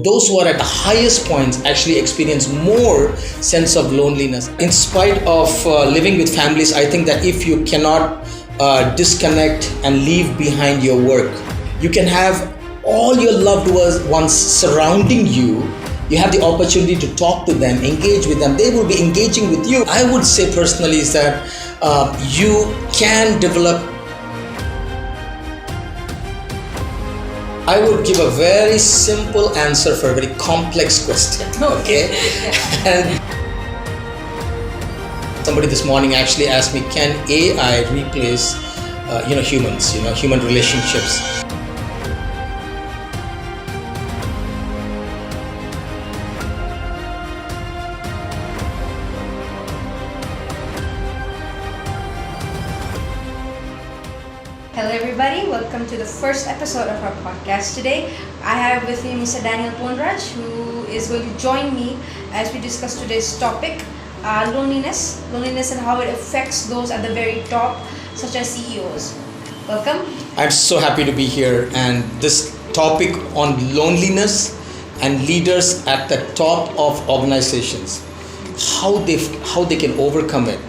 Those who are at the highest points actually experience more sense of loneliness. In spite of living with families, I think that if you cannot disconnect and leave behind your work, you can have all your loved ones surrounding you. You have the opportunity to talk to them, engage with them. They will be engaging with you. I would say personally is that you can develop. I would give a very simple answer for a very complex question. Okay. And somebody this morning actually asked me, can AI replace humans, human relationships? Hello everybody, welcome to the first episode of our podcast. Today, I have with me Mr. Daniel Ponraj, who is going to join me as we discuss today's topic, loneliness and how it affects those at the very top, such as CEOs. Welcome. I'm so happy to be here, and this topic on loneliness and leaders at the top of organizations, how they can overcome it.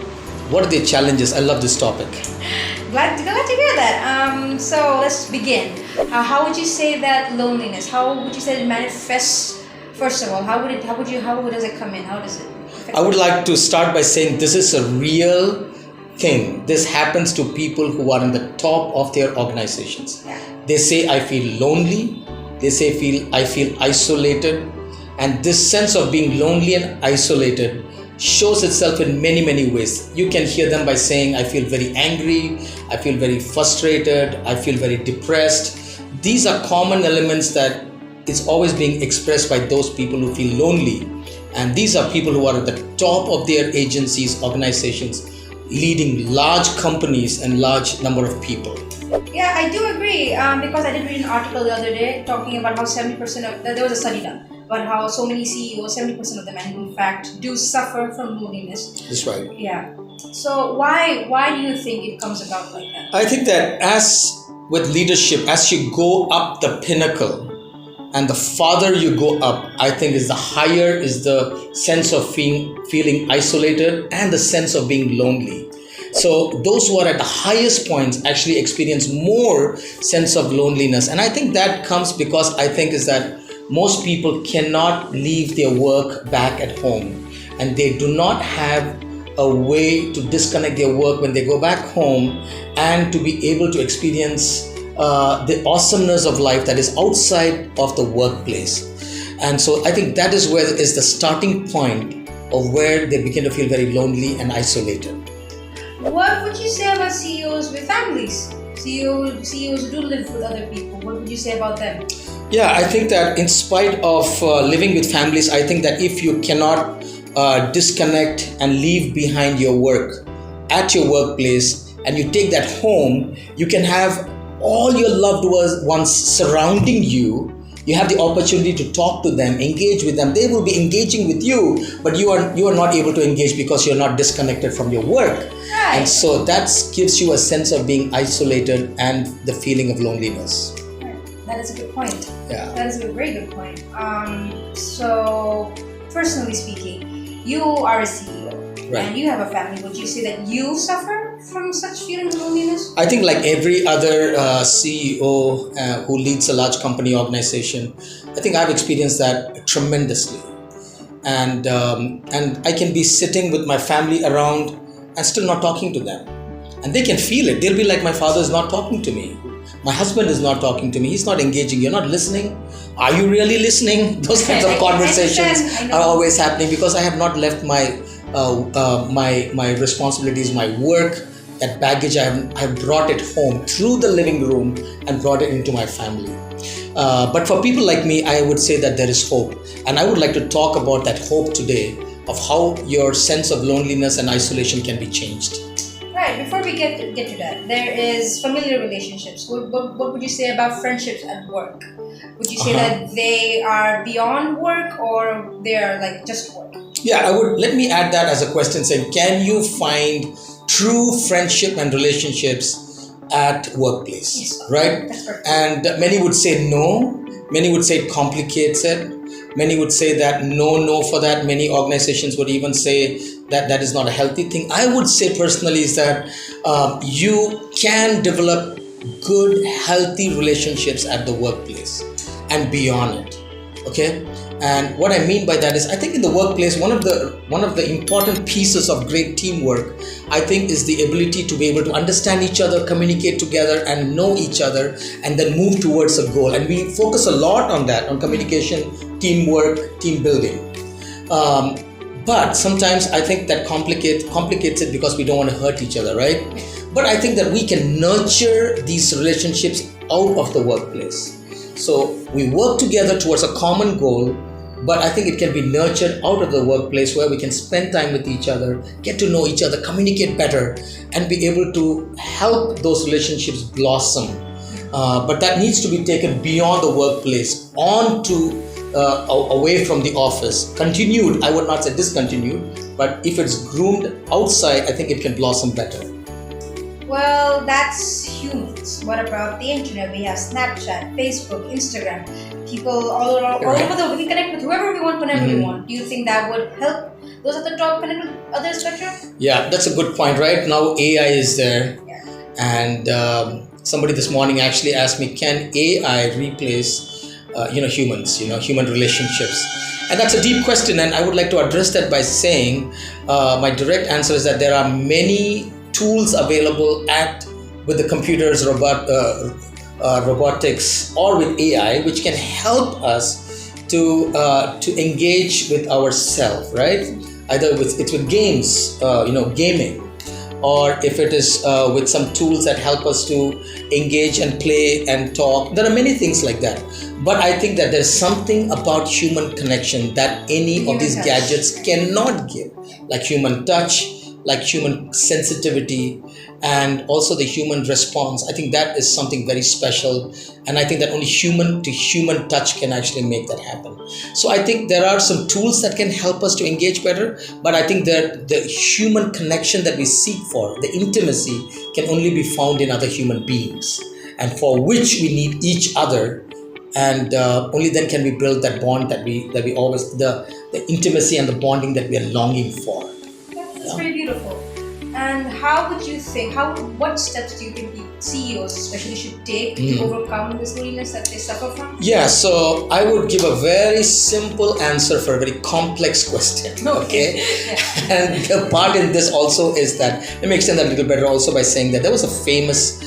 What are their challenges? I love this topic. Glad to hear that. So let's begin. How would you say that loneliness? How would you say it manifests? First of all, how does it come in? How does it affect? I would like to start by saying this is a real thing. This happens to people who are in the top of their organizations. Yeah. They say, I feel lonely. They say, I feel isolated. And this sense of being lonely and isolated shows itself in many, many ways. You can hear them by saying, I feel very angry, I feel very frustrated, I feel very depressed. These are common elements that it's always being expressed by those people who feel lonely. And these are people who are at the top of their agencies, organizations, leading large companies and large number of people. Yeah, I do agree because I did read an article the other day talking about how 70% of, there was a study done, but how so many CEOs, 70% of them, and in fact, do suffer from loneliness. That's right. Yeah. So why do you think it comes about like that? I think that as with leadership, as you go up the pinnacle, and the farther you go up, I think is the higher is the sense of feeling isolated and the sense of being lonely. So those who are at the highest points actually experience more sense of loneliness. And I think that comes because I think is that most people cannot leave their work back at home, and they do not have a way to disconnect their work when they go back home and to be able to experience the awesomeness of life that is outside of the workplace. And so I think that is where is the starting point of where they begin to feel very lonely and isolated. What would you say about CEOs with families? CEOs do live with other people. What would you say about them? Yeah, I think that in spite of living with families, I think that if you cannot disconnect and leave behind your work at your workplace and you take that home, you can have all your loved ones surrounding you. You have the opportunity to talk to them, engage with them. They will be engaging with you, but you are not able to engage because you're not disconnected from your work. Right. And so that gives you a sense of being isolated and the feeling of loneliness. That is a good point. Yeah. That is a very good point. So, personally speaking, you are a CEO Right. and you have a family. Would you say that you suffer from such feelings of loneliness? I think like every other CEO who leads a large company organization, I think I've experienced that tremendously. And I can be sitting with my family around and still not talking to them. And they can feel it. They'll be like, my father is not talking to me. My husband is not talking to me. He's not engaging. You're not listening. Are you really listening? Those kinds of conversations are always happening because I have not left my responsibilities, my work, that baggage. I have brought it home through the living room and brought it into my family. But for people like me, I would say that there is hope. And I would like to talk about that hope today of how your sense of loneliness and isolation can be changed. Right, before we get to that, there is familiar relationships. What would you say about friendships at work? Would you say that they are beyond work or they are like just work? Yeah, let me add that as a question saying, can you find true friendship and relationships at workplace? Yes. Right? That's perfect. And many would say no, many would say it complicates it. Many would say that no for that. Many organizations would even say that that is not a healthy thing. I would say personally is that you can develop good, healthy relationships at the workplace and beyond it. Okay, and what I mean by that is, I think in the workplace, one of the important pieces of great teamwork, I think, is the ability to be able to understand each other, communicate together, and know each other, and then move towards a goal. And we focus a lot on that, on communication, teamwork, team building. But sometimes I think that complicates it because we don't want to hurt each other, right? But I think that we can nurture these relationships out of the workplace. So we work together towards a common goal, but I think it can be nurtured out of the workplace where we can spend time with each other, get to know each other, communicate better, and be able to help those relationships blossom. But that needs to be taken beyond the workplace, on to away from the office. Continued, I would not say discontinued, but if it's groomed outside, I think it can blossom better. Well, that's humans. What about the internet? We have Snapchat, Facebook, Instagram. People all over the world. We can connect with whoever we want, whenever we want. Do you think that would help those at the top connect with others better? Yeah, that's a good point. Right now, AI is there, and somebody this morning actually asked me, "Can AI replace, humans? Human relationships?" And that's a deep question, and I would like to address that by saying, my direct answer is that there are many tools available with the computers, robotics, or with AI, which can help us to engage with ourselves, right? Either with games, gaming, or if it is with some tools that help us to engage and play and talk. There are many things like that. But I think that there's something about human connection that any of these gadgets cannot give, like human touch, like human sensitivity, and also the human response. I think that is something very special, and I think that only human to human touch can actually make that happen. So I think there are some tools that can help us to engage better, but I think that the human connection that we seek for, the intimacy, can only be found in other human beings, and for which we need each other. And only then can we build that bond that we always, the intimacy and the bonding that we are longing for. That's very beautiful. And how would you think, what steps do you think CEOs especially should take to overcome this loneliness that they suffer from? Yeah, so I would give a very simple answer for a very complex question. Okay. And the part in this also is that, let me extend that a little better also by saying that there was a famous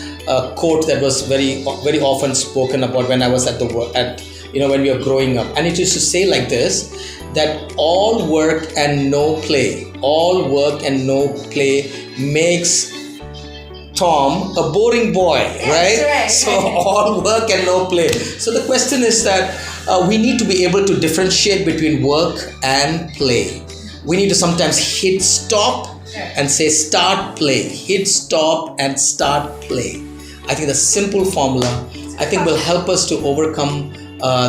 quote that was very, very often spoken about when I was when we were growing up. And it used to say like this, that all work and no play makes Tom a boring boy, right? So all work and no play. So the question is that we need to be able to differentiate between work and play. We need to sometimes hit stop and say start play. Hit stop and start play. I think the simple formula, I think, will help us to overcome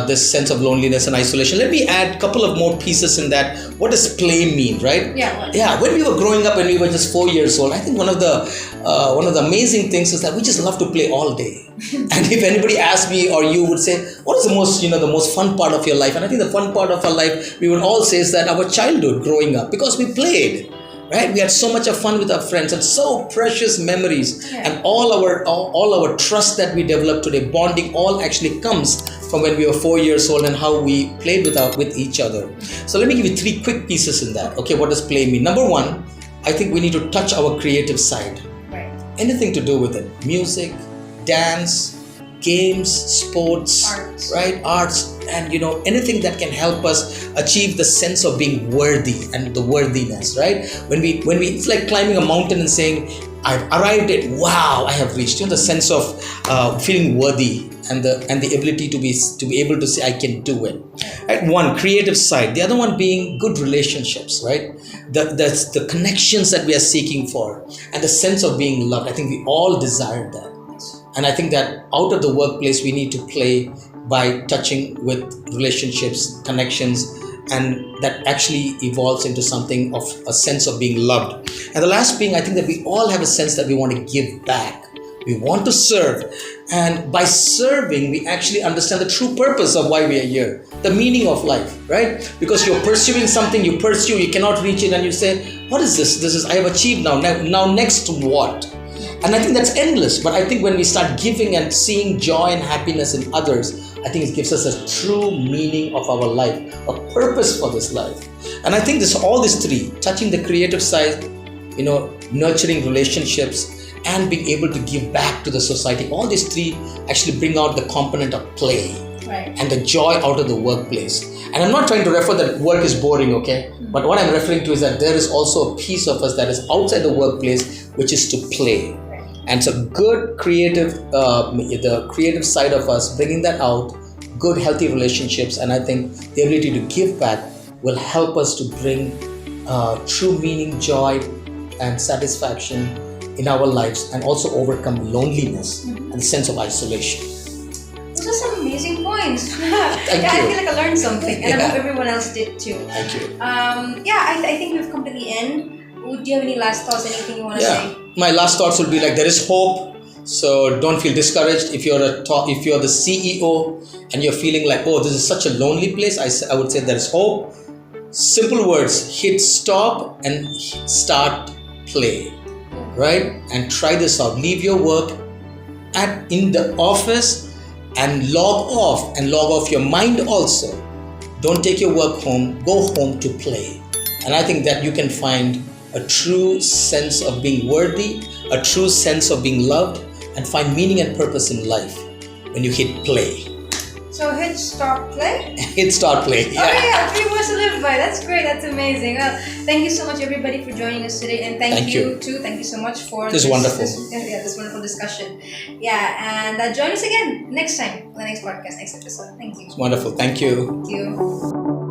this sense of loneliness and isolation. Let me add a couple of more pieces in that. What does play mean, right? Yeah. When we were growing up, when we were just 4 years old, I think one of the amazing things is that we just love to play all day. And if anybody asked me or you would say, what is the most fun part of your life? And I think the fun part of our life, we would all say, is that our childhood growing up, because we played. Right, we had so much of fun with our friends and so precious memories, and all our trust that we develop today, bonding, all actually comes from when we were 4 years old and how we played with each other. So let me give you 3 quick pieces in that. Okay, what does play mean? Number 1, I think we need to touch our creative side. Right. Anything to do with it, music, dance, games, sports, arts, and anything that can help us achieve the sense of being worthy and the worthiness, right? When we it's like climbing a mountain and saying, I've arrived at, wow, I have reached, the sense of feeling worthy and the ability to be able to say I can do it. Right? One, creative side. The other one being good relationships, right? The connections that we are seeking for and the sense of being loved. I think we all desire that. And I think that out of the workplace, we need to play by touching with relationships, connections, and that actually evolves into something of a sense of being loved. And the last being, I think that we all have a sense that we want to give back. We want to serve. And by serving, we actually understand the true purpose of why we are here, the meaning of life, right? Because you're pursuing something, you pursue, you cannot reach it, and you say, what is this? I have achieved now. Now next what? And I think that's endless. But I think when we start giving and seeing joy and happiness in others, I think it gives us a true meaning of our life, a purpose for this life. And I think all these three, touching the creative side, nurturing relationships, and being able to give back to the society, all these three actually bring out the component of play. Right. And the joy out of the workplace. And I'm not trying to refer that work is boring, okay? But what I'm referring to is that there is also a piece of us that is outside the workplace, which is to play. And so good creative, the creative side of us, bringing that out, good healthy relationships, and I think the ability to give back will help us to bring true meaning, joy, and satisfaction in our lives, and also overcome loneliness and the sense of isolation. Those are some amazing points. Thank you. I feel like I learned something, and I Yeah. hope everyone else did too. Thank you. I think we've come to the end. Do you have any last thoughts? Anything you want to say? My last thoughts would be like, there is hope. So don't feel discouraged. If you're the CEO and you're feeling like, oh, this is such a lonely place, I would say there is hope. Simple words: hit stop and start play. Right? And try this out. Leave your work in the office and log off your mind also. Don't take your work home. Go home to play. And I think that you can find a true sense of being worthy, a true sense of being loved, and find meaning and purpose in life when you hit play. So hit stop play. Hit start play. Oh yeah, 3 words to live by. That's great. That's amazing. Well, thank you so much, everybody, for joining us today, and thank you too. Thank you so much for This is wonderful. This wonderful discussion. Yeah, and join us again next time on the next podcast, next episode. Thank you. It's wonderful. Thank you. Thank you.